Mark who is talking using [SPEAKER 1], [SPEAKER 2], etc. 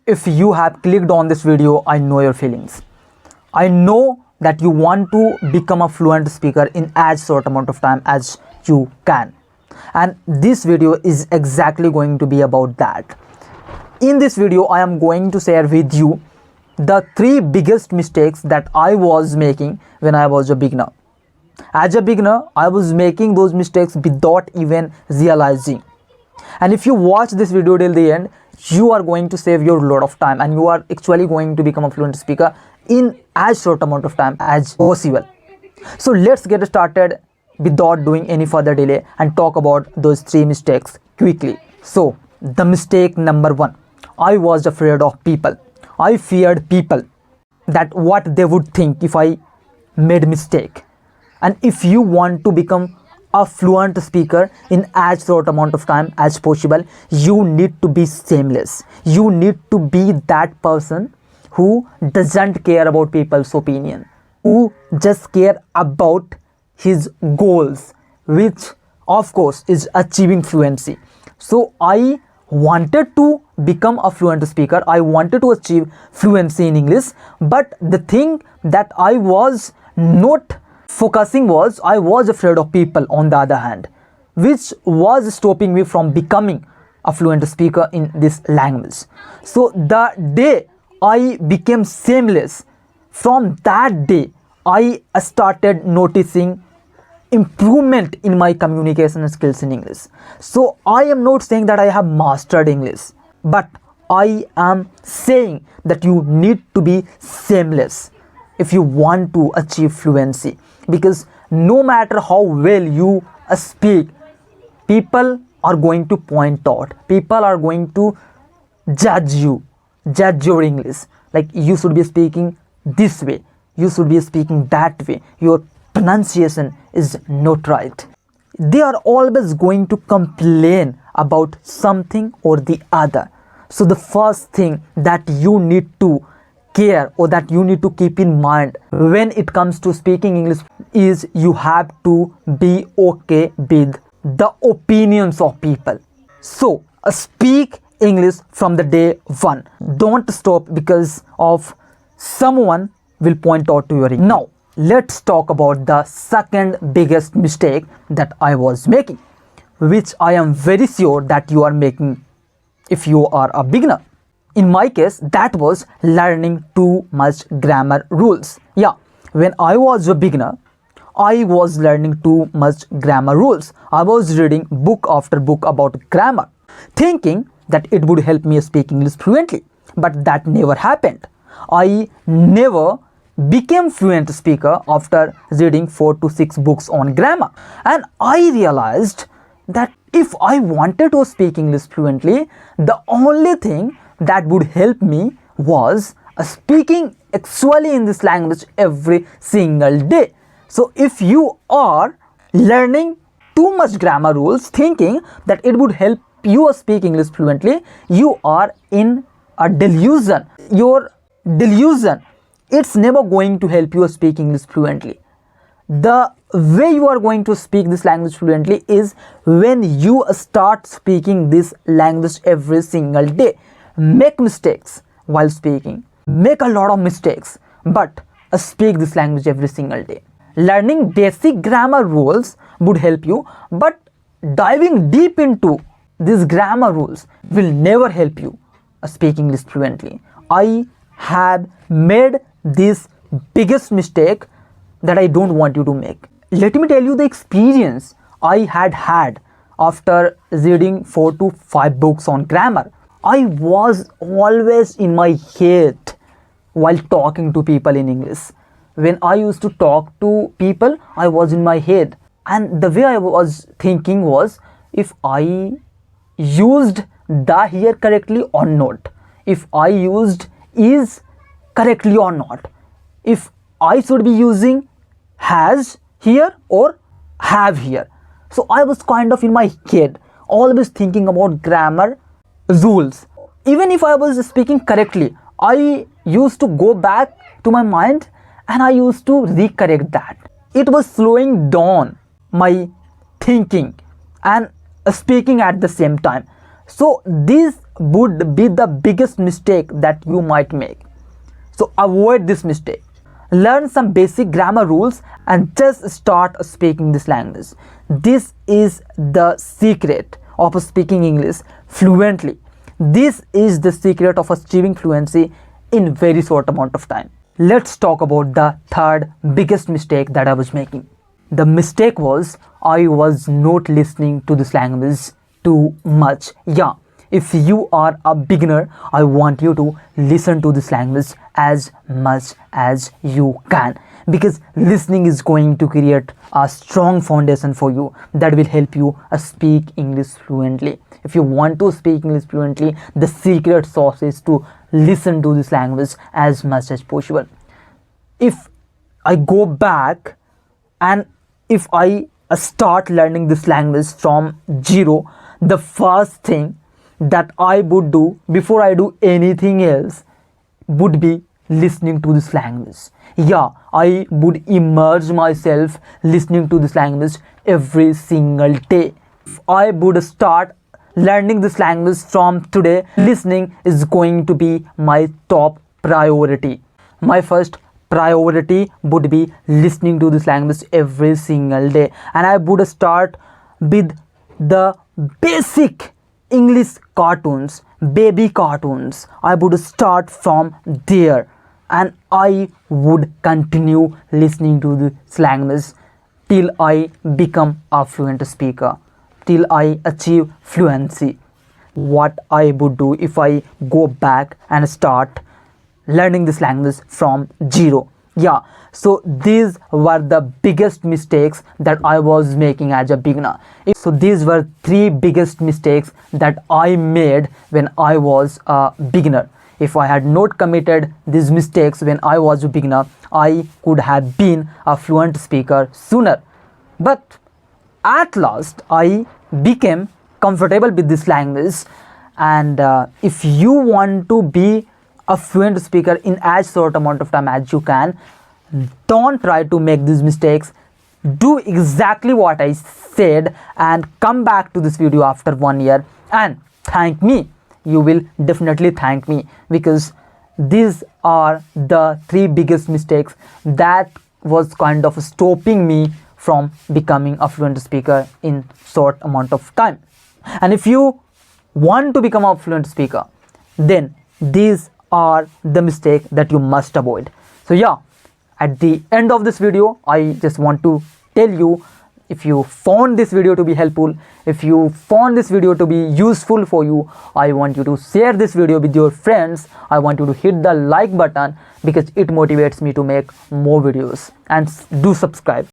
[SPEAKER 1] If you have clicked on this video, I know your feelings. I know that you want to become a fluent speaker in as short amount of time as you can. And this video is exactly going to be about that. In this video, I am going to share with you the 3 biggest mistakes that I was making when I was a beginner. As a beginner, I was making those mistakes without even realizing. And if you watch this video till the end, you are going to save your lot of time and you are actually going to become a fluent speaker in as short amount of time as possible. So let's get started without doing any further delay and talk about those 3 mistakes quickly. So the mistake number 1, I was afraid of people. I feared people, that what they would think if I made mistake. And if you want to become a fluent speaker in as short amount of time as possible, you need to be shameless. You need to be that person who doesn't care about people's opinion, who just care about his goals, which of course is achieving fluency. So I wanted to become a fluent speaker. I wanted to achieve fluency in English, but the thing that I was not focusing was I was afraid of people on the other hand, which was stopping me from becoming a fluent speaker in this language. So the day I became shameless, from that day I started noticing improvement in my communication skills in English. So I am not saying that I have mastered English, but I am saying that you need to be shameless if you want to achieve fluency, because no matter how well you speak, people are going to point out, people are going to judge your English, like you should be speaking this way, you should be speaking that way, your pronunciation is not right. They are always going to complain about something or the other. So the first thing that you need to care or that you need to keep in mind when it comes to speaking English is you have to be okay with the opinions of people. So speak English from the day 1. Don't stop because of someone will point out to your English. Now let's talk about the second biggest mistake that I was making, which I am very sure that you are making if you are a beginner. In my case, that was learning too much grammar rules. Yeah, when I was a beginner, I was learning too much grammar rules. I was reading book after book about grammar, thinking that it would help me speak English fluently. But that never happened. I never became fluent speaker after reading 4 to 6 books on grammar. And I realized that if I wanted to speak English fluently, the only thing that would help me was speaking actually in this language every single day. So if you are learning too much grammar rules thinking that it would help you speak English fluently, you are in a delusion. Your delusion, it's never going to help you speak English fluently. The way you are going to speak this language fluently is when you start speaking this language every single day. Make mistakes while speaking, make a lot of mistakes, but speak this language every single day. Learning basic grammar rules would help you, but diving deep into these grammar rules will never help you speak English fluently. I have made this biggest mistake that I don't want you to make. Let me tell you the experience I had after reading 4 to 5 books on grammar. I was always in my head while talking to people in English. When I used to talk to people, I was in my head. And the way I was thinking was, if I used the here correctly or not, if I used is correctly or not, if I should be using has here or have here. So I was kind of in my head, always thinking about grammar rules. Even if I was speaking correctly, I used to go back to my mind and I used to recorrect that. It was slowing down my thinking and speaking at the same time. So these would be the biggest mistake that you might make. So avoid this mistake. Learn some basic grammar rules and just start speaking this language. This is the secret of speaking English fluently. This is the secret of achieving fluency in very short amount of time. Let's talk about the third biggest mistake that I was making. The mistake was I was not listening to this language too much. Yeah, if you are a beginner, I want you to listen to this language as much as you can, because listening is going to create a strong foundation for you that will help you speak English fluently. If you want to speak English fluently, the secret sauce is to listen to this language as much as possible. If I go back and if I start learning this language from zero, the first thing that I would do before I do anything else would be listening to this language. Yeah, I would immerse myself listening to this language every single day. If I would start learning this language from today, listening is going to be my top priority. My first priority would be listening to this language every single day, and I would start with the basic English cartoons, baby cartoons. I would start from there, and I would continue listening to this language till I become a fluent speaker, till I achieve fluency. What I would do if I go back and start learning this language from zero. Yeah, so these were the biggest mistakes that I was making as a beginner. So these were three biggest mistakes that I made when I was a beginner. If I had not committed these mistakes when I was a beginner, I could have been a fluent speaker sooner. But at last I became comfortable with this language, and if you want to be a fluent speaker in as short amount of time as you can, don't try to make these mistakes. Do exactly what I said and come back to this video after 1 year and thank me. You will definitely thank me, because these are the three biggest mistakes that was kind of stopping me from becoming a fluent speaker in short amount of time. And if you want to become a fluent speaker, then these are the mistakes that you must avoid. So yeah, at the end of this video, I just want to tell you, if you found this video to be helpful, if you found this video to be useful for you, I want you to share this video with your friends. I want you to hit the like button, because it motivates me to make more videos, and do subscribe.